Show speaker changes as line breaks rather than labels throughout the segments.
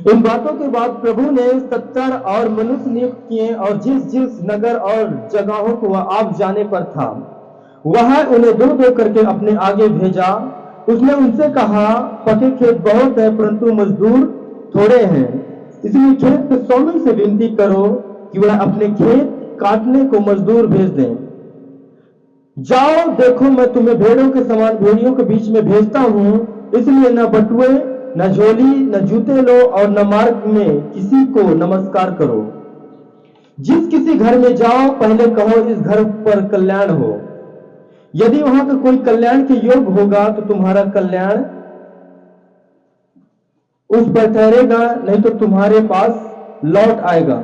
इन बातों के बाद प्रभु ने 70 और मनुष्य नियुक्त किए और जिस जिस नगर और जगहों को वह आप जाने पर था वह उन्हें दो दो करके अपने आगे भेजा। उसने उनसे कहा, पके खेत बहुत है परंतु मजदूर थोड़े हैं, इसलिए खेत के स्वामी से विनती करो कि वह अपने खेत काटने को मजदूर भेज दें। जाओ, देखो मैं तुम्हें भेड़ों के समान भेड़ियों के बीच में भेजता हूं, इसलिए न बटुए न झोली न जूते लो और न मार्ग में किसी को नमस्कार करो। जिस किसी घर में जाओ पहले कहो इस घर पर कल्याण हो। यदि वहां का कोई कल्याण के योग होगा तो तुम्हारा कल्याण उस पर ठहरेगा, नहीं तो तुम्हारे पास लौट आएगा।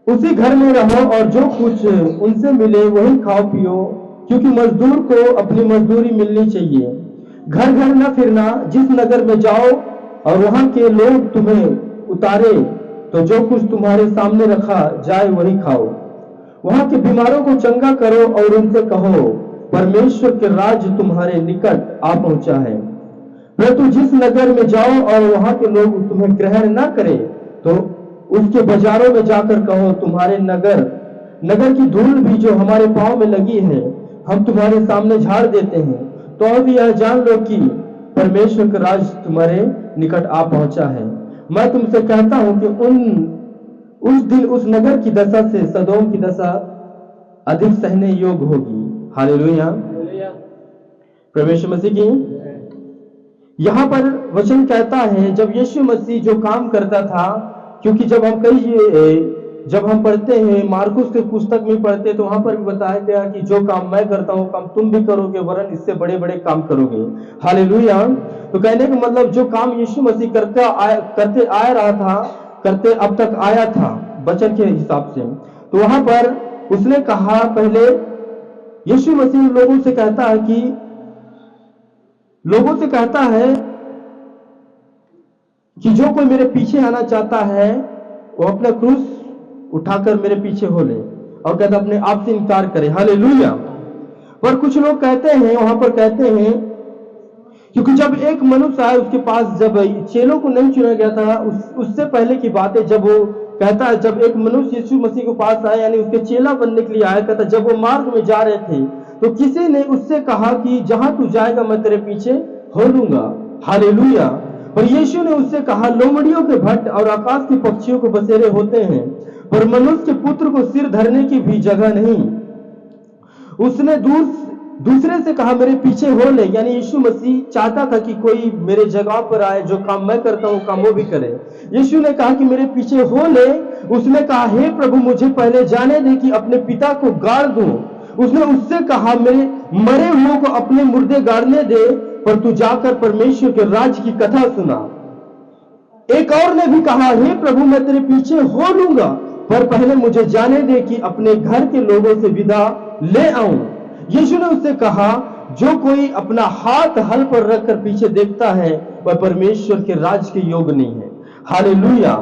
उसी घर में रहो और जो कुछ उनसे मिले वही खाओ पियो, क्योंकि मजदूर को अपनी मजदूरी मिलनी चाहिए। घर घर न फिरना। जिस नगर में जाओ और वहां के लोग तुम्हें उतारे तो जो कुछ तुम्हारे सामने रखा जाए वही खाओ। वहां के बीमारों को चंगा करो और उनसे कहो, परमेश्वर के राज्य तुम्हारे निकट आ पहुंचा है। परंतु जिस नगर में जाओ और वहां के लोग तुम्हें ग्रहण न करें तो उसके बाजारों में जाकर कहो, तुम्हारे नगर की धूल भी जो हमारे पांव में लगी है हम तुम्हारे सामने झाड़ देते हैं, तो अब यह जान लो कि परमेश्वर का राज तुम्हारे निकट आ पहुंचा है। मैं तुमसे कहता हूं कि उस दिन उस नगर की दशा से सदोम की दशा अधिक सहने योग्य होगी। हालेलुया, परमेश्वर मसीह की। यहां पर वचन कहता है जब यीशु मसीह जो काम करता था, क्योंकि जब हम पढ़ते हैं मार्कुस के पुस्तक में पढ़ते तो वहां पर भी बताया गया कि जो काम मैं करता हूं काम तुम भी करोगे, वरन इससे बड़े बड़े काम करोगे। हालेलुया। तो कहने का मतलब जो काम यीशु मसीह करते अब तक आया था वचन के हिसाब से, तो वहां पर उसने कहा, पहले यीशु मसीह लोगों से कहता है कि जो कोई मेरे पीछे आना चाहता है वो अपना क्रूस उठाकर मेरे पीछे हो ले, और कहता अपने आप से इनकार करे। हालेलुया। पर कुछ लोग कहते हैं, वहां पर कहते हैं, क्योंकि जब एक मनुष्य आया उसके पास, जब चेलों को नहीं चुना गया था उससे पहले की बात है, जब वो कहता है जब एक मनुष्य यीशु मसीह के पास आया यानी उसके चेला बनने के लिए आया, कहता जब वो मार्ग में जा रहे थे तो किसी ने उससे कहा कि जहां तू जाएगा मैं तेरे पीछे हो लूंगा। हालेलुया। पर यीशु ने उससे कहा, लोमड़ियों के भट्ट और आकाश के पक्षियों को बसेरे होते हैं पर मनुष्य के पुत्र को सिर धरने की भी जगह नहीं। उसने दूसरे से कहा मेरे पीछे हो ले, यानी यीशु मसीह चाहता था कि कोई मेरे जगह पर आए, जो काम मैं करता हूं काम वो भी करे। यीशु ने कहा कि मेरे पीछे हो ले। उसने कहा, हे प्रभु मुझे पहले जाने दे कि अपने पिता को गाड़ दूं। उसने उससे कहा, मेरे मरे हुओं को अपने मुर्दे गाड़ने दे, पर तू जाकर परमेश्वर के राज की कथा सुना। एक और ने भी कहा, हे प्रभु मैं तेरे पीछे हो लूंगा, पर पहले मुझे जाने दे कि अपने घर के लोगों से विदा ले आऊं। यीशु ने उससे कहा, जो कोई अपना हाथ हल पर रखकर पीछे देखता है वह परमेश्वर के राज के योग नहीं है। हालेलुया,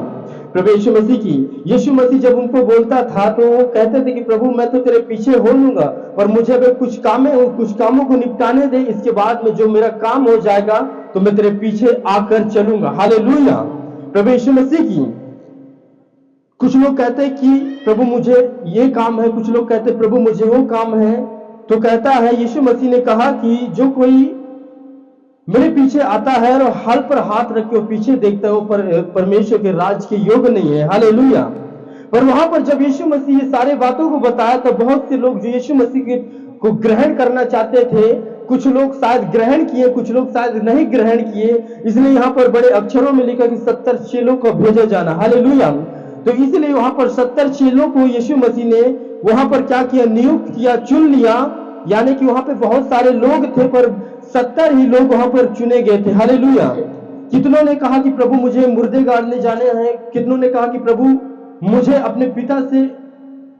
प्रभु यीशु मसीह की। यीशु मसीह जब उनको बोलता था तो वो कहते थे कि प्रभु मैं तो तेरे पीछे हो लूंगा, पर मुझे अगर कुछ कामों को निपटाने दे, इसके बाद में जो मेरा काम हो जाएगा तो मैं तेरे पीछे आकर चलूंगा। हालेलुया, प्रभु यीशु मसीह की। कुछ लोग कहते हैं कि प्रभु मुझे ये काम है, कुछ लोग कहते हैं प्रभु मुझे वो काम है। तो कहता है यीशु मसीह ने कहा कि जो कोई मेरे पीछे आता है और हल पर हाथ रख के पीछे देखता है वो परमेश्वर के राज के योग नहीं है। हालेलुया। पर वहां पर जब यीशु मसीह ये सारे बातों को बताया तो बहुत से लोग जो यीशु मसीह को ग्रहण करना चाहते थे, कुछ लोग शायद ग्रहण किए, कुछ लोग शायद नहीं ग्रहण किए। इसलिए यहाँ पर बड़े अक्षरों में लिखा कि 70 चेलों को भेजा जाना। हालेलुया। तो इसलिए वहां पर 70 चेलों को यीशु मसीह ने वहां पर क्या किया, नियुक्त किया, चुन लिया। यानी कि वहां पे बहुत सारे लोग थे पर 70 ही लोग वहां पर चुने गए थे। हालेलुया। कितनों ने कहा कि प्रभु मुझे मुर्दे गाड़ने जाने हैं, कितनों ने कहा कि प्रभु मुझे अपने पिता से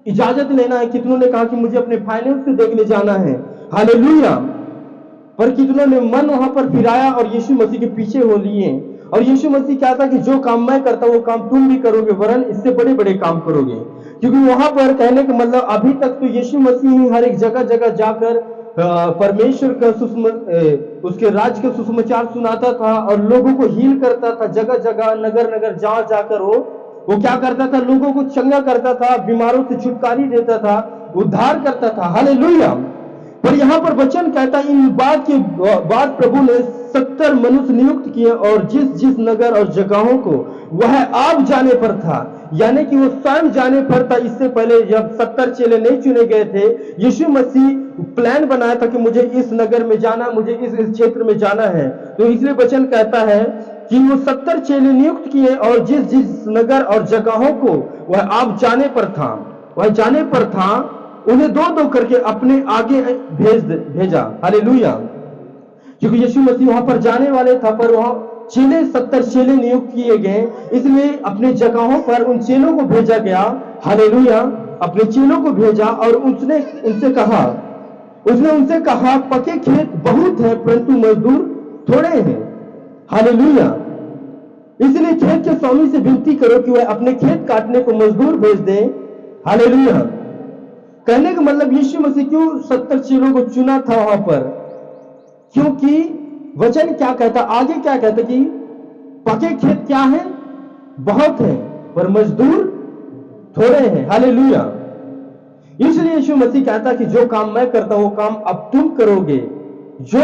इजाजत लेना है, कितनों ने कहा कि मुझे अपने फाइनेंस से देखने जाना है। हालेलुया। पर कितनों ने मन वहां पर फिराया और यीशु मसीह के पीछे हो लिए। और यीशु मसीह क्या था कि जो काम मैं करता हूं वो काम तुम भी करोगे, वरन इससे बड़े बड़े काम करोगे। क्योंकि वहां पर कहने का मतलब अभी तक तो यीशु मसीह ही हर एक जगह जगह जाकर परमेश्वर का उसके राज्य का सुसमाचार सुनाता था और लोगों को हील करता था। जगह जगह नगर नगर जा जाकर वो क्या करता था, लोगों को चंगा करता था, बीमारों से छुटकारा देता था, उद्धार करता था। हालेलुया। पर यहाँ पर वचन कहता है इन बात के बाद प्रभु ने 70 मनुष्य नियुक्त किए और जिस जिस नगर और जगहों को वह आप जाने पर था, यानी कि वो स्वयं जाने पर था। इससे पहले जब 70 चेले नहीं चुने गए थे, यीशु मसीह प्लान बनाया था कि मुझे इस नगर में जाना, मुझे इस क्षेत्र में जाना है। तो इसलिए वचन कहता है कि वो 70 चेले नियुक्त किए और जिस जिस नगर और जगहों को वह आप जाने पर था, वह जाने पर था, उन्हें दो दो करके अपने आगे भेजा। हालेलुया। क्योंकि यीशु मसीह वहां पर जाने वाले था, पर वहां 70 चेले नियुक्त किए गए, इसलिए अपने जगहों पर उन चेलों को भेजा गया। हालेलुया। अपने चेलों को भेजा और उसने उनसे कहा पके खेत बहुत है परंतु मजदूर थोड़े हैं। हालेलुया। इसलिए खेत के स्वामी से विनती करो कि वह अपने खेत काटने को मजदूर भेज दे। हालेलुया। कहने का मतलब यीशु मसीह क्यों 70 चेलों को चुना था वहां पर, क्योंकि वचन क्या कहता, आगे क्या कहता कि पके खेत क्या है, बहुत है, पर मजदूर थोड़े हैं। हालेलुया। इसलिए यीशु मसीह कहता कि जो काम मैं करता हूं वो काम अब तुम करोगे। जो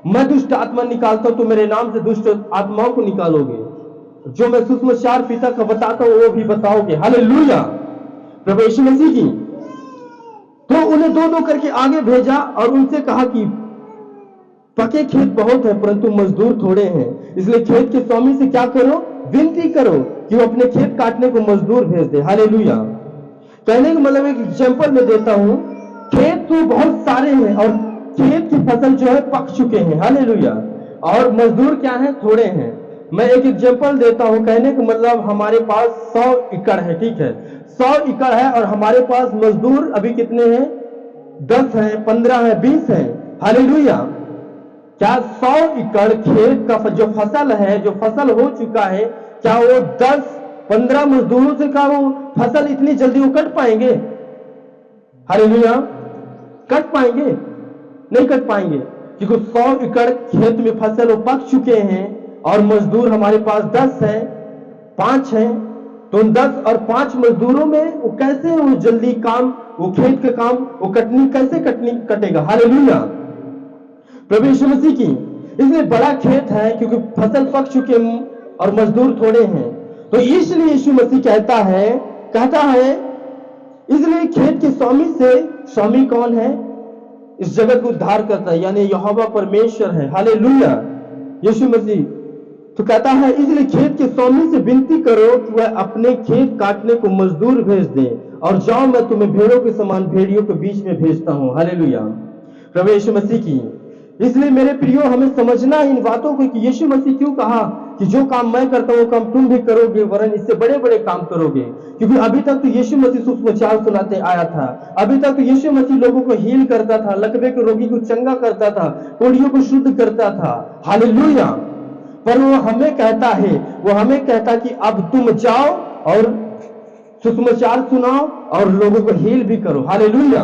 मैं दुष्ट आत्मा निकालता हूं तो मेरे नाम से दुष्ट आत्माओं को निकालोगे। जो मैं सुसमाचार पिता का बताता हूं वो भी बताओगे। हालेलुया। प्रभु यीशु मसीह की। तो उन्हें दो दो करके आगे भेजा और उनसे कहा कि पके खेत बहुत है परंतु मजदूर थोड़े हैं, इसलिए खेत के स्वामी से क्या करो, विनती करो कि वो अपने खेत काटने को मजदूर भेज दे। हालेलुया। कहने का मतलब एक एग्जांपल में देता हूं, खेत तो बहुत सारे हैं और खेत की फसल जो है पक चुके हैं। हालेलुया। और मजदूर क्या है, थोड़े हैं। मैं एक एग्जांपल देता हूं, कहने का मतलब हमारे पास 100 एकड़ है, ठीक है, 100 एकड़ है और हमारे पास मजदूर अभी कितने हैं, 10 हैं, 15 हैं, 20 हैं। हालेलुया। क्या 100 एकड़ खेत का जो फसल है, जो फसल हो चुका है, क्या वो 10-15 मजदूरों से का वो फसल इतनी जल्दी वो कट पाएंगे? हालेलुया। कट पाएंगे? नहीं कट पाएंगे, क्योंकि 100 एकड़ खेत में फसल वो पक चुके हैं और मजदूर हमारे पास 10 हैं, 5 हैं। तो उन 10 और 5 मजदूरों में वो कैसे वो जल्दी काम, वो खेत का काम, वो कैसे कटेगा? हालेलुया। प्रभु यीशु मसीह की। इसलिए बड़ा खेत है क्योंकि फसल पक चुके और मजदूर थोड़े हैं। तो इसलिए यीशु मसीह कहता है इसलिए खेत के स्वामी से, स्वामी कौन है? इस जगत को उद्धार करता है, यानी यहोवा परमेश्वर है। हालेलुया। यीशु मसीह तो कहता है इसलिए खेत के स्वामी से विनती करो कि वह अपने खेत काटने को मजदूर भेज दे, और जाओ मैं तुम्हें भेड़ों के समान भेड़ियों के बीच में भेजता हूं। हालेलुया। प्रभु यीशु मसीह की। इसलिए मेरे प्रियो हमें समझना इन बातों को कि यीशु मसीह क्यों कहा कि जो काम मैं करता हूं वो काम तुम भी करोगे, वरन इससे बड़े बड़े काम करोगे। क्योंकि अभी तक तो यीशु मसीह सुसमाचार सुनाते आया था, अभी तक तो यीशु मसीह लोगों को हील करता था, लकवे के रोगी को चंगा करता था, कोढ़ियों को शुद्ध करता था। हालेलुया। पर वो हमें कहता कि अब तुम जाओ और सुसमाचार सुनाओ और लोगों को हील भी करो। हालेलुया।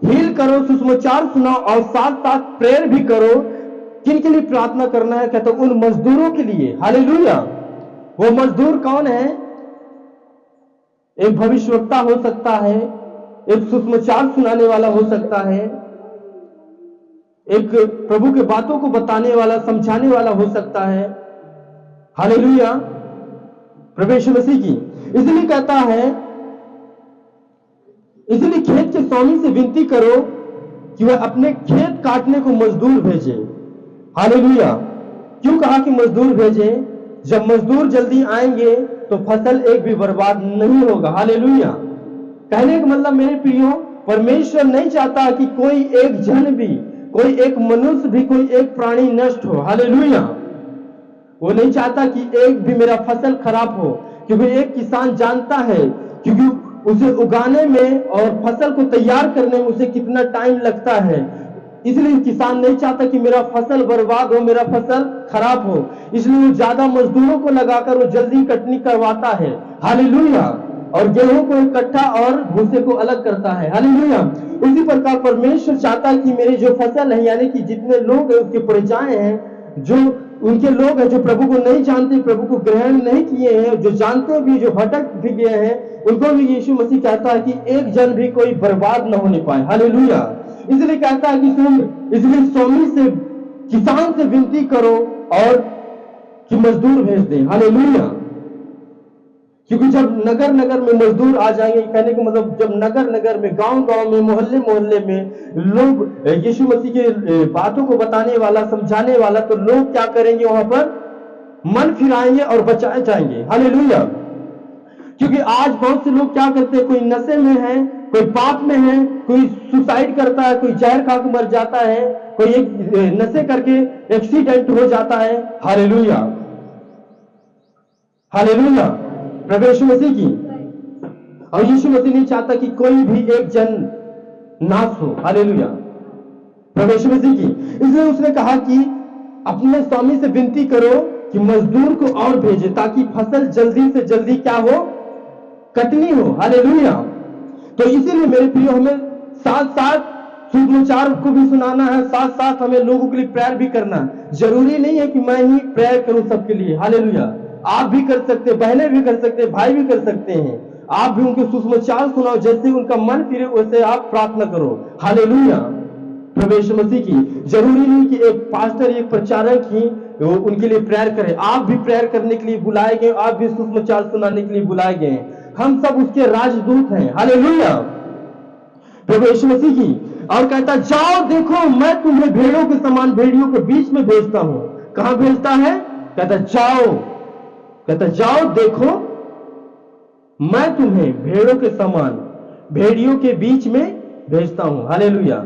हील करो, सुसमाचार सुनाओ और साथ साथ प्रेयर भी करो। किन के लिए प्रार्थना करना है? कहते उन मजदूरों के लिए। हालेलुया। वो मजदूर कौन है? एक भविष्यवक्ता हो सकता है, एक सुसमाचार सुनाने वाला हो सकता है, एक प्रभु के बातों को बताने वाला, समझाने वाला हो सकता है। हालेलुया। प्रभु यीशु मसीह की। इसलिए कहता है, इसलिए खेत के स्वामी से विनती करो कि वह अपने खेत काटने को मजदूर भेजे। हालेलुया। क्यों कहा कि मजदूर भेजे? जब मजदूर जल्दी आएंगे तो फसल एक भी बर्बाद नहीं होगा। हालेलुया। कहने का मतलब मेरे प्रियो, परमेश्वर नहीं चाहता कि कोई एक जन भी, कोई एक मनुष्य भी, कोई एक प्राणी नष्ट हो। हालेलुया। वो नहीं चाहता कि एक भी मेरा फसल खराब हो, क्योंकि एक किसान जानता है, क्योंकि उसे उगाने में और फसल को तैयार करने में उसे कितना टाइम लगता है। इसलिए किसान नहीं चाहता कि मेरा फसल बर्बाद हो, मेरा फसल खराब हो, इसलिए वो ज्यादा मजदूरों को लगाकर वो जल्दी कटनी करवाता है। हालेलुया। और गेहूं को इकट्ठा और भूसे को अलग करता है। हालेलुया। उसी प्रकार परमेश्वर चाहता है कि मेरी जो फसल है, यानी कि जितने लोग हैं उसके परिचायक हैं, जो उनके लोग हैं जो प्रभु को नहीं जानते, प्रभु को ग्रहण नहीं किए हैं, जो जानते भी, जो भटक भी गए हैं, उनको भी यीशु मसीह कहता है कि एक जन भी कोई बर्बाद न होने पाए। हालेलुया। इसलिए कहता है कि तुम इसलिए स्वामी से, किसान से विनती करो और कि मजदूर भेज दे। हालेलुया। क्योंकि जब नगर नगर में मजदूर आ जाएंगे, कहने का मतलब जब नगर नगर में, गांव गांव में, मोहल्ले मोहल्ले में लोग यीशु मसीह के बातों को बताने वाला, समझाने वाला, तो लोग क्या करेंगे, वहां पर मन फिराएंगे और बचाए जाएंगे। हालेलुया। क्योंकि आज बहुत से लोग क्या करते हैं, कोई नशे में है, कोई पाप में है, कोई सुसाइड करता है, कोई जहर खा के मर जाता है, कोई एक नशे करके एक्सीडेंट हो जाता है। हालेलुया। हालेलुया। प्रभु यीशु मसीह की। और यीशु मसीह नहीं चाहता कि कोई भी एक जन नाश हो। हालेलुया। प्रभु यीशु मसीह की। इसलिए उसने कहा कि अपने स्वामी से विनती करो कि मजदूर को और भेजे, ताकि फसल जल्दी से जल्दी क्या हो, कटनी हो। हालेलुया। तो इसीलिए मेरे प्रियो, हमें साथ साथ सुसमाचार को भी सुनाना है, साथ साथ हमें लोगों के लिए प्रेयर भी करना है। जरूरी नहीं है कि मैं ही प्रेयर करूं सबके लिए। हालेलुया। आप भी कर सकते, बहनें भी कर सकते, भाई भी कर सकते हैं। आप भी उनके सुसमाचार सुनाओ, जैसे उनका मन फिरे वैसे आप प्रार्थना करो। हालेलुया। प्रभु यीशु मसीह की। जरूरी नहीं कि एक पास्टर, एक प्रचारक ही उनके लिए प्रेयर करे। आप भी प्रेयर करने के लिए बुलाए गए, आप भी सुसमाचार सुनाने के लिए बुलाए गए। हम सब उसके राजदूत हैं। हालेलुया। प्रभु यीशु मसीह की। और कहता, जाओ देखो मैं तुम्हें भेड़ों के समान भेड़ियों के बीच में भेजता हूं। कहां भेजता है? कहता जाओ, कहता जाओ देखो मैं तुम्हें भेड़ों के समान भेड़ियों के बीच में भेजता हूं। हालेलुया।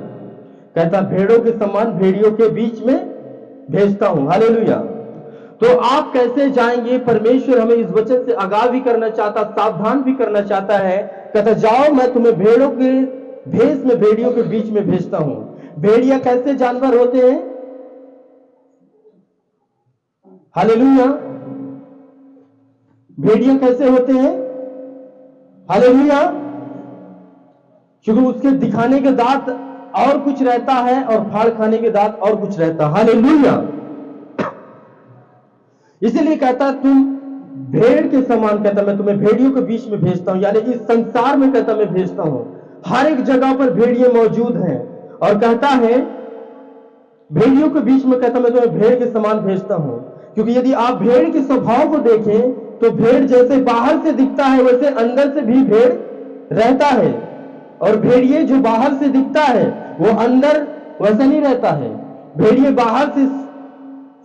कहता भेड़ों के समान भेड़ियों के बीच में भेजता हूं। हालेलुया। तो आप कैसे जाएंगे? परमेश्वर हमें इस वचन से आगाह भी करना चाहता, सावधान भी करना चाहता है। कहता जाओ मैं तुम्हें भेड़ों के भेष में भेड़ियों के बीच में भेजता हूं। भेड़िया कैसे जानवर होते हैं? हालेलुया। भेड़िया कैसे होते हैं? हालेलुया। क्योंकि उसके दिखाने के दांत और कुछ रहता है और फाड़ खाने के दांत और कुछ रहता है। हालेलुया। इसीलिए कहता तुम भेड़ के समान, कहता मैं तुम्हें भेड़ियों के बीच में भेजता हूं। यानी इस संसार में कहता मैं भेजता हूं। हर एक जगह पर भेड़िए मौजूद हैं। और कहता है भेड़ियों के बीच में, कहता मैं तुम्हें भेड़ के समान भेजता हूं। क्योंकि यदि आप भेड़ के स्वभाव को देखें तो भेड़ जैसे बाहर से दिखता है वैसे अंदर से भी भेड़ रहता है। और भेड़िए जो बाहर से दिखता है वो अंदर वैसा नहीं रहता है। भेड़िए बाहर से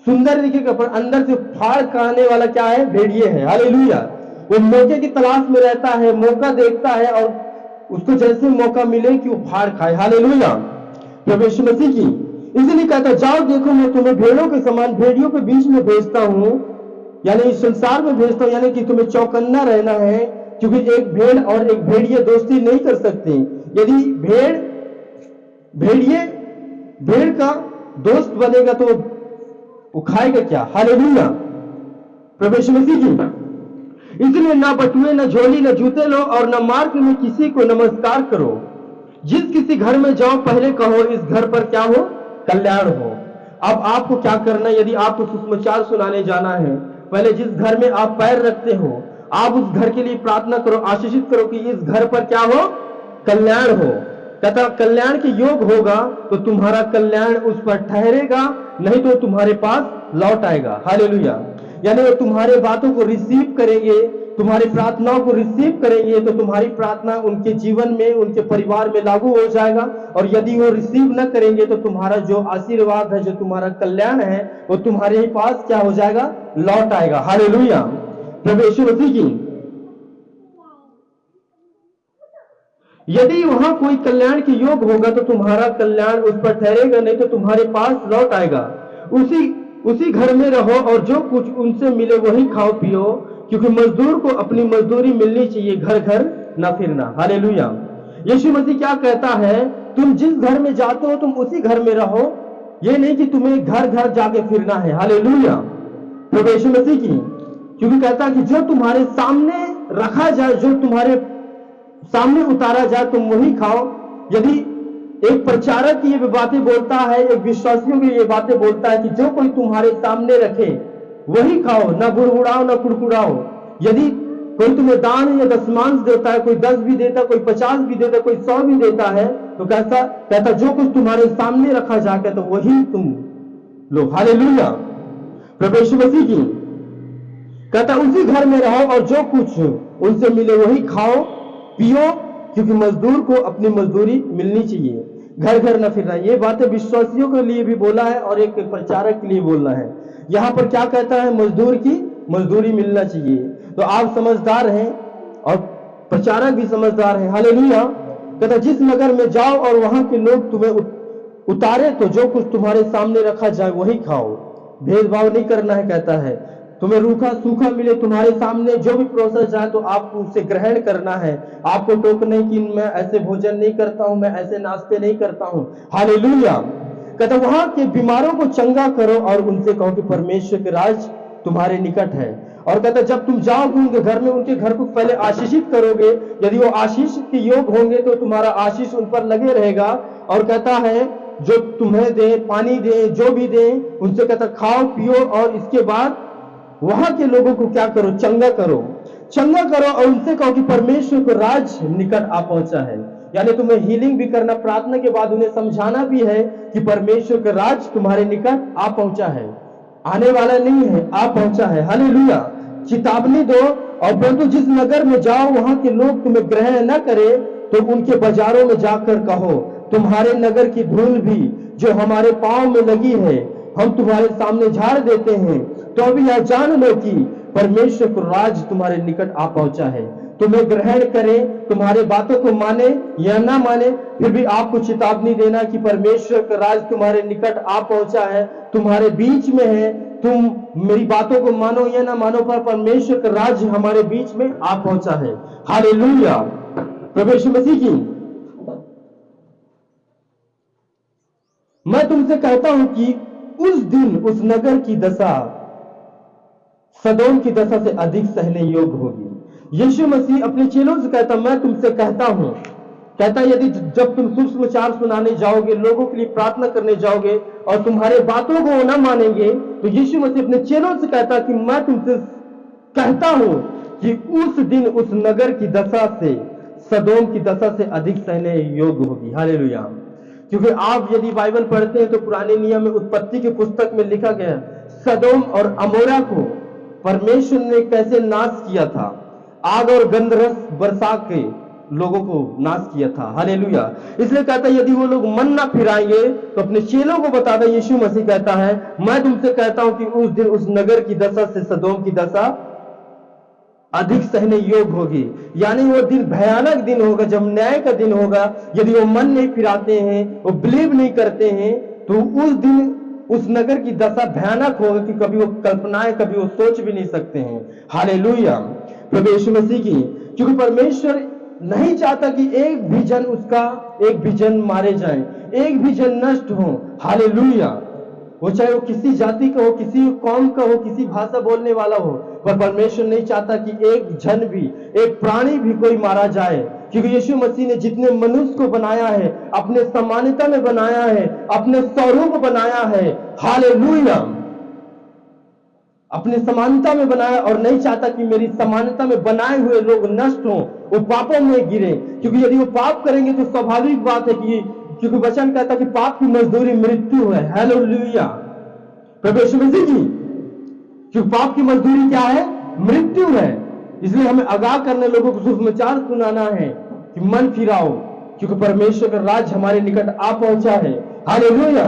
सुंदर दिखेगा पर अंदर से फाड़ खाने वाला क्या है? भेड़िए है। हालेलुया। वो मौके की तलाश में रहता है, मौका देखता है और उसको जैसे मौका मिले कि वो फाड़ खाए। हालेलुया। प्रभु यीशु मसीह की। इसलिए कहता जाओ देखो मैं तुम्हें भेड़ों के समान भेड़ियों के बीच में भेजता हूं, यानी इस संसार में भेजता हूं। यानी कि तुम्हें चौकन्ना रहना है, क्योंकि एक भेड़ और एक भेड़िए दोस्ती नहीं कर सकते। यदि भेड़िए भेड़ का दोस्त बनेगा तो वो खाएगा क्या? हालेलुया। प्रभु यीशु मसीह की। इसलिए ना बटुए, ना झोली, ना जूते लो और ना मार्ग में किसी को नमस्कार करो। जिस किसी घर में जाओ पहले कहो इस घर पर क्या हो? कल्याण हो। अब आपको क्या करना है? यदि आपको सुसमाचार सुनाने जाना है, पहले जिस घर में आप पैर रखते हो आप उस घर के लिए प्रार्थना करो, आशीषित करो कि इस घर पर क्या हो? कल्याण हो। कहता कल्याण के योग होगा तो तुम्हारा कल्याण उस पर ठहरेगा, नहीं तो तुम्हारे पास लौट आएगा। हालेलुया। यानी वो तुम्हारे बातों को रिसीव करेंगे, तुम्हारी प्रार्थनाओं को रिसीव करेंगे तो तुम्हारी प्रार्थना उनके जीवन में, उनके परिवार में लागू हो जाएगा। और यदि वो रिसीव न करेंगे तो तुम्हारा जो आशीर्वाद है, जो तुम्हारा कल्याण है, वो तुम्हारे ही पास क्या हो जाएगा? लौट आएगा। हालेलुया। प्रभु यीशु मसीह की। यदि वहां कोई कल्याण के योग होगा तो तुम्हारा कल्याण उस पर ठहरेगा, नहीं तो तुम्हारे पास लौट आएगा। उसी घर में रहो और जो कुछ उनसे मिले वही खाओ पियो, क्योंकि मजदूर को अपनी मजदूरी मिलनी चाहिए, घर घर ना फिरना। हालेलुया। यीशु मसीह क्या कहता है? तुम जिस घर में जाते हो तुम उसी घर में रहो, ये नहीं कि तुम्हें घर घर जाके फिरना है। हालेलुया। प्रभु यीशु मसीह की। क्योंकि कहता है कि जो तुम्हारे सामने रखा जाए, जो तुम्हारे सामने उतारा जाए तुम वही खाओ। यदि एक प्रचारक ये बातें बोलता है, एक विश्वासियों की ये बातें बोलता है कि जो कोई तुम्हारे सामने रखे वही खाओ, ना बुड़बुड़ाओ ना कुड़कुड़ाओ। यदि कोई तुम्हें दान या दशमांश देता है, कोई 10 भी देता, कोई 50 भी देता, कोई 100 भी देता है, तो कैसा कहता जो कुछ तुम्हारे सामने रखा जाकर तो वही तुम लो। हालेलुया, प्रभु यीशु मसीह की। कहता उसी घर में रहो और जो कुछ उनसे मिले वही खाओ पियो, क्योंकि मजदूर को अपनी मजदूरी मिलनी चाहिए, घर घर न फिरना। ये बातें विश्वासियों के लिए भी बोला है और एक प्रचारक के लिए बोलना है। यहाँ पर क्या कहता है, मजदूर की मजदूरी मिलना चाहिए। तो आप समझदार हैं और प्रचारक भी समझदार हैं। हालेलुया। कहता जिस नगर में जाओ और वहां के लोग तुम्हें उतारे तो जो कुछ तुम्हारे सामने रखा जाए वही खाओ, भेदभाव नहीं करना है। कहता है तुम्हें रूखा सूखा मिले तुम्हारे सामने, जो भी प्रोसेस जाए तो आपको उसे ग्रहण करना है। आपको टोकने की मैं ऐसे भोजन नहीं करता हूं, मैं ऐसे नाश्ते नहीं करता हूं। हालेलुया। कहता वहां के बीमारों को चंगा करो और उनसे कहो कि परमेश्वर के राज तुम्हारे निकट है। और कहता जब तुम जाओगे उनके घर में, उनके घर को पहले आशीषित करोगे। यदि वो आशीष के योग होंगे तो तुम्हारा आशीष उन पर लगे रहेगा। और कहता है जो तुम्हें दे, पानी दे, जो भी दे, उनसे कहता खाओ पियो और इसके बाद वहां के लोगों को क्या करो, चंगा करो, चंगा करो और उनसे कहो कि परमेश्वर को राज निकट आ पहुंचा है। यानी तुम्हें हीलिंग भी करना, प्रार्थना के बाद उन्हें समझाना भी है कि परमेश्वर का राज तुम्हारे निकट आ पहुंचा है, आने वाला नहीं है, आ पहुंचा है। हालेलुया। चेतावनी दो और परंतु जिस नगर में जाओ वहां के लोग तुम्हें ग्रहण न करे तो उनके बाजारों में जाकर कहो तुम्हारे नगर की धूल भी जो हमारे पांव में लगी है हम तुम्हारे सामने झाड़ देते हैं, तो अभी यह जान लो कि परमेश्वर को राज तुम्हारे निकट आ पहुंचा है। तुम्हें ग्रहण करें, तुम्हारे बातों को माने या ना माने, फिर भी आपको चेतावनी देना कि परमेश्वर का राज तुम्हारे निकट आ पहुंचा है, तुम्हारे बीच में है। तुम मेरी बातों को मानो या ना मानो, पर परमेश्वर का राज हमारे बीच में आ पहुंचा है। हालेलुया, प्रभु यीशु मसीह की। मैं तुमसे कहता हूं कि उस दिन उस नगर की दशा सदोम की दशा से अधिक सहने योग्य होगी। यीशु मसीह अपने चेलों से कहता मैं तुमसे कहता हूं, कहता यदि जब तुम सुसमाचार सुनाने जाओगे, लोगों के लिए प्रार्थना करने जाओगे और तुम्हारे बातों को न मानेंगे, तो यीशु मसीह अपने चेलों से कहता कि मैं तुमसे कहता हूं कि उस दिन उस नगर की दशा से सदोम की दशा से अधिक सहने योग्य होगी। हालेलुया। क्योंकि आप यदि बाइबल पढ़ते हैं तो पुराने नियम में उत्पत्ति की पुस्तक में लिखा गया सदोम और अमोरा को परमेश्वर ने कैसे नाश किया था, आग और गंधरस बरसा के लोगों को नाश किया था। हालेलुया। इसलिए कहता है यदि वो लोग मन ना फिराएंगे तो अपने चेलों को बता दे। यीशु मसीह कहता है मैं तुमसे कहता हूं कि उस दिन उस नगर की दशा से सदोम की दशा अधिक सहने योग्य होगी। यानी वो दिन भयानक दिन होगा, जब न्याय का दिन होगा। यदि वो मन नहीं फिराते हैं, वो बिलीव नहीं करते हैं, तो उस दिन उस नगर की दशा भयानक होगा कि कभी वो कल्पनाएं, कभी वो सोच भी नहीं सकते हैं। हालेलुया, प्रभु यीशु मसीह की। क्योंकि परमेश्वर नहीं चाहता कि एक भी जन उसका, एक भी जन मारे जाए, एक भी जन नष्ट हो। हालेलुया। वो चाहे वो किसी जाति का हो, किसी कौम का हो, किसी भाषा बोलने वाला हो, पर परमेश्वर नहीं चाहता कि एक जन भी, एक प्राणी भी कोई मारा जाए। क्योंकि यीशु मसीह ने जितने मनुष्य को बनाया है, अपने समानता में बनाया है, अपने स्वरूप बनाया है। हालेलुया। अपने समानता में बनाया और नहीं चाहता कि मेरी समानता में बनाए हुए लोग नष्ट हों, वो पापों में गिरे। क्योंकि यदि वो पाप करेंगे तो स्वाभाविक बात है कि क्योंकि वचन कहता कि पाप की मजदूरी मृत्यु है। हालेलुया, प्रभु यीशु मसीह की। क्योंकि पाप की मजदूरी क्या है? मृत्यु है। इसलिए हमें आगाह करने लोगों को सुसमाचार सुनाना है कि मन फिराओ, क्योंकि परमेश्वर का राज हमारे निकट आ पहुंचा है। हालेलुया,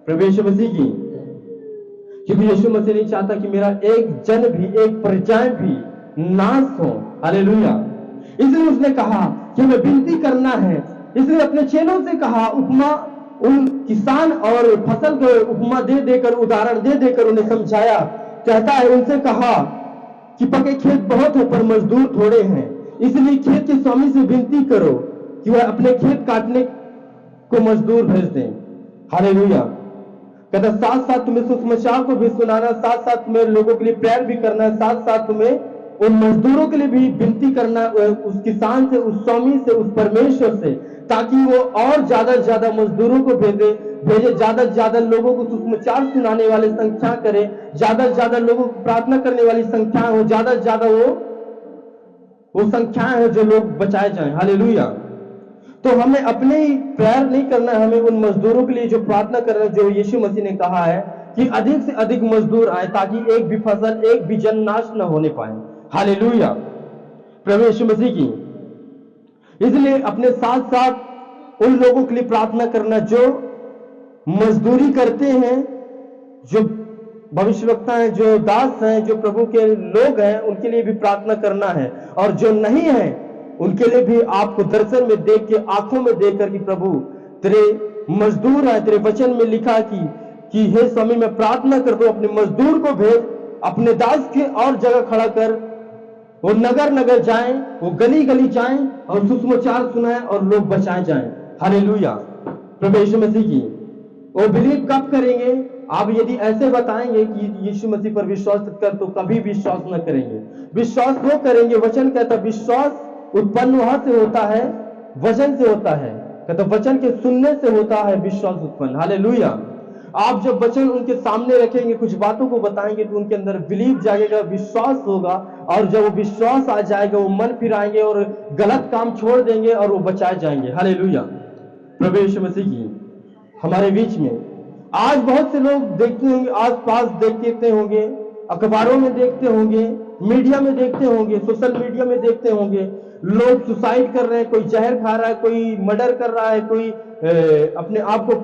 प्रभु यीशु मसीह की। क्योंकि यीशु मसीह नहीं चाहता कि मेरा एक जन भी, एक प्रजाएं भी नाश हो। हालेलुया। इसलिए उसने कहा कि हमें विनती करना है। इसलिए अपने चेलों से कहा, उपमा उन किसान और फसल को उपमा दे देकर, उदाहरण दे देकर उन्हें समझाया। कहता है उनसे कहा कि पके खेत बहुत है पर मजदूर थोड़े हैं, इसलिए खेत के स्वामी से विनती करो कि वह अपने खेत काटने को मजदूर भेज दें। हालेलुया। कहता साथ साथ तुम्हें सुसमाचार को भी सुनाना, साथ साथ तुम्हें लोगों के लिए प्रेयर भी करना है, साथ साथ तुम्हें उन मजदूरों के लिए भी विनती करना, उस किसान से, उस स्वामी से, उस परमेश्वर से, ताकि वो और ज्यादा से ज्यादा मजदूरों को भेजे, ज्यादा से ज्यादा लोगों को सुसमाचार सुनाने वाले संख्या करे, ज्यादा से ज्यादा लोगों को प्रार्थना करने वाली संख्या हो, ज्यादा से ज्यादा वो संख्याएं हो जो लोग बचाए जाएं। हालेलुया। तो हमें अपने ही प्रेयर नहीं करना है, हमें उन मजदूरों के लिए जो प्रार्थना करना, जो यीशु मसीह ने कहा है कि अधिक से अधिक मजदूर आए, ताकि एक भी फसल, एक भी जन नाश न होने पाए। हालेलुया, प्रभु यीशु मसीह की। इसलिए अपने साथ साथ उन लोगों के लिए प्रार्थना करना जो मजदूरी करते हैं, जो भविष्यवक्ता हैं, जो दास हैं, जो प्रभु के लोग हैं, उनके लिए भी प्रार्थना करना है। और जो नहीं है उनके लिए भी आपको दर्शन में देख के, आंखों में देख कर कि प्रभु तेरे मजदूर है, तेरे वचन में लिखा कि हे स्वामी मैं प्रार्थना करता हूं, अपने मजदूर को भेज, अपने दास के और जगह खड़ा कर, वो नगर नगर जाएं, वो गली गली जाएं और सुसमाचार सुनाएं और लोग बचाए जाएं। हालेलुया, प्रभु यीशु मसीह की। वो बिलीव कब करेंगे? आप यदि ऐसे बताएंगे कि यीशु मसीह पर विश्वास कर, तो कभी विश्वास न करेंगे। विश्वास वो करेंगे, वचन कहता विश्वास उत्पन्न वहां से होता है, वचन से होता है, कहता वचन के सुनने से होता है विश्वास उत्पन्न। हालेलुया। आप जब वचन उनके सामने रखेंगे, कुछ बातों को बताएंगे, तो उनके अंदर बिलीव जागेगा, विश्वास होगा, और जब वो विश्वास आ जाएगा, वो मन फिराएंगे और गलत काम छोड़ देंगे और वो बचाए जाएंगे। हालेलुया, प्रभु यीशु मसीह की। हमारे बीच में आज बहुत से लोग देखते होंगे, आसपास देखते होंगे, अखबारों में देखते होंगे, मीडिया में देखते होंगे, सोशल मीडिया में देखते होंगे, लोग सुसाइड कर रहे हैं, कोई जहर खा रहा है, कोई मर्डर कर रहा है, कोई अपने आप को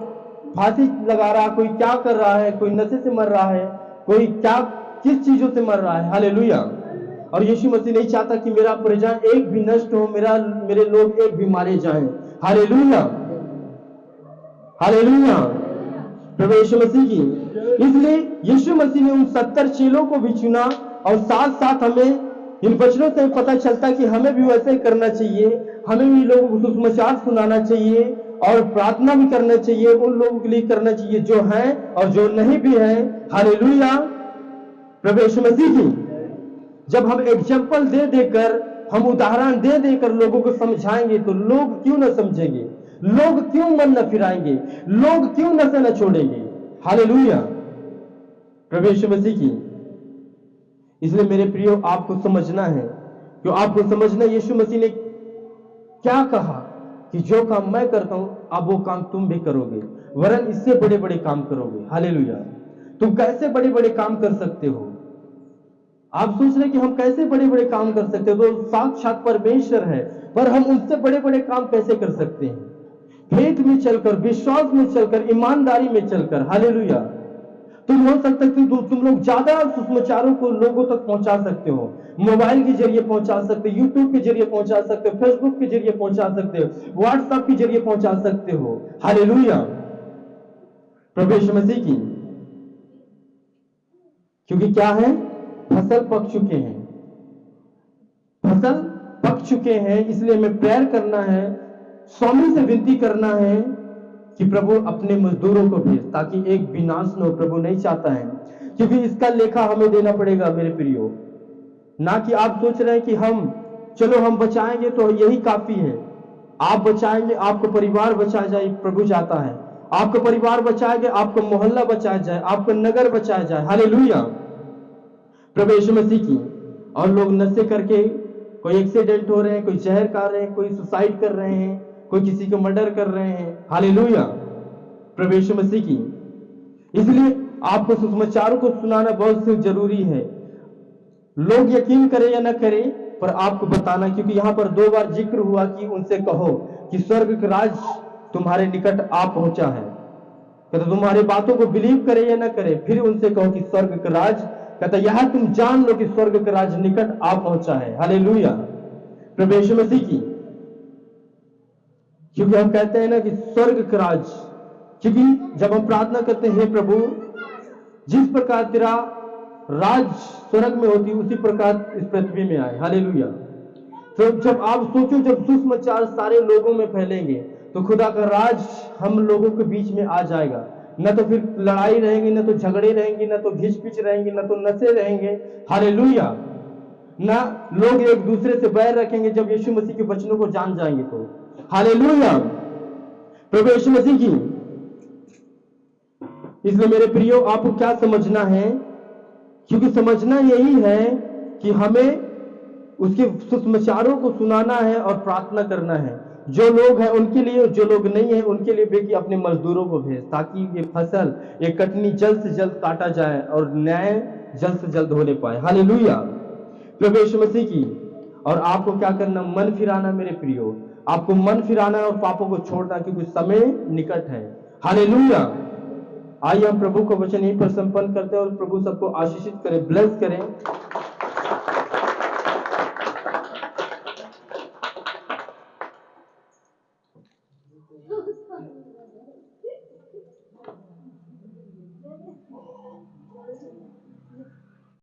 फांसी लगा रहा है, कोई क्या कर रहा है, कोई नशे से मर रहा है, कोई क्या किस चीजों से मर रहा है। हालेलुया। और यीशु मसीह नहीं चाहता कि मेरा प्रजा एक भी नष्ट हो, मेरे लोग एक भी मारे जाएं। हालेलुया, हालेलुया, प्रभु यीशु मसीह की। इसलिए यीशु मसीह ने उन 70 चेलों को भी चुना, और साथ साथ हमें इन वचनों से पता चलता कि हमें भी वैसे करना चाहिए, हमें भी लोगों को सुसमाचार सुनाना चाहिए और प्रार्थना भी करना चाहिए, उन लोगों के लिए करना चाहिए जो हैं और जो नहीं भी हैं। हालेलुया, प्रभु यीशु मसीह की। जब हम एग्जाम्पल दे देकर, हम उदाहरण दे देकर लोगों को समझाएंगे, तो लोग क्यों न समझेंगे, लोग क्यों मन न फिराएंगे, लोग क्यों नशा न छोड़ेंगे। हालेलुया, प्रभु यीशु मसीह की। इसलिए मेरे प्रियो, आपको समझना है, क्यों आपको समझना, यीशु मसीह ने क्या कहा कि जो काम मैं करता हूं, अब वो काम तुम भी करोगे, वरन इससे बड़े बड़े काम करोगे। हालेलुया। तुम कैसे बड़े बड़े काम कर सकते हो? आप सोच रहे कि हम कैसे बड़े बड़े काम कर सकते हो? तो साक्षात परमेश्वर है, पर हम उनसे बड़े बड़े काम कैसे कर सकते हैं? फेथ में चलकर, विश्वास में चलकर, ईमानदारी में चलकर। हालेलुया। तुम हो सकता है कि तुम लोग ज्यादा सुसमाचारों को लोगों तक पहुंचा सकते हो, मोबाइल के जरिए पहुंचा सकते हो, यूट्यूब के जरिए पहुंचा सकते हो, फेसबुक के जरिए पहुंचा सकते हो, व्हाट्सएप के जरिए पहुंचा सकते हो। हालेलुया, प्रभु यीशु मसीह की। क्योंकि क्या है, फसल पक चुके हैं, फसल पक चुके हैं। इसलिए हमें प्रेयर करना है, स्वामी से विनती करना है कि प्रभु अपने मजदूरों को भेज, ताकि एक विनाश न हो। प्रभु नहीं चाहता है, क्योंकि इसका लेखा हमें देना पड़ेगा मेरे प्रियो। ना कि आप सोच रहे हैं कि हम बचाएंगे तो यही काफी है। आप बचाएंगे, आपको परिवार बचाया जाए, प्रभु चाहता है आपको परिवार बचाएंगे, आपको मोहल्ला बचाया जाए, आपको नगर बचाया जाए। हालेलुया, प्रभु यीशु मसीह की। और लोग नशे करके, कोई एक्सीडेंट हो रहे हैं, कोई जहर खा रहे हैं, कोई सुसाइड कर रहे हैं, कोई किसी को मर्डर कर रहे हैं। हालेलुया, प्रभु यीशु मसीह की। इसलिए आपको सुसमाचारों को सुनाना बहुत से जरूरी है। लोग यकीन करें या न करें, पर आपको बताना, क्योंकि यहां पर 2 बार जिक्र हुआ कि उनसे कहो कि स्वर्ग का राज तुम्हारे निकट आ पहुंचा है। कहता तुम्हारी बातों को बिलीव करे या न करे, फिर उनसे कहो कि स्वर्ग का राज, कहता यह तुम जान लो कि स्वर्ग का राज निकट आ पहुंचा है। हालेलुया, प्रभु यीशु मसीह की। क्योंकि हम कहते हैं ना कि स्वर्ग का राज, क्योंकि जब हम प्रार्थना करते हैं, हे प्रभु जिस प्रकार तेरा राज स्वर्ग में होती, उसी प्रकार इस पृथ्वी में आए। हालेलुया। तो जब आप सोचो, जब सुसमाचार सारे लोगों में फैलेंगे, तो खुदा का राज हम लोगों के बीच में आ जाएगा। न तो फिर लड़ाई रहेगी, न तो झगड़े रहेंगे, न तो घिच पिच रहेंगे, न तो नशे रहेंगे। हालेलुया। ना लोग एक दूसरे से बैर रखेंगे जब यीशु मसीह के वचनों को जान जाएंगे तो। हालेलुया, प्रभु यीशु मसीह की। इसलिए मेरे प्रियो, आपको क्या समझना है? क्योंकि समझना यही है कि हमें उसके सुसमाचारों को सुनाना है और प्रार्थना करना है। जो लोग हैं उनके लिए, जो लोग नहीं है उनके लिए भी कि अपने मजदूरों को भेज, ताकि ये फसल, ये कटनी जल्द से जल्द काटा जाए और न्याय जल्द से जल्द होने पाए। हालेलुया, प्रभु यीशु मसीह की। और आपको क्या करना? मन फिराना मेरे प्रियो, आपको मन फिराना और पापों को छोड़ना, क्योंकि समय निकट है। हालेलुया। आइए हम प्रभु को वचन यहीं पर संपन्न करते हैं और प्रभु सबको आशीषित करे, ब्लेस करें।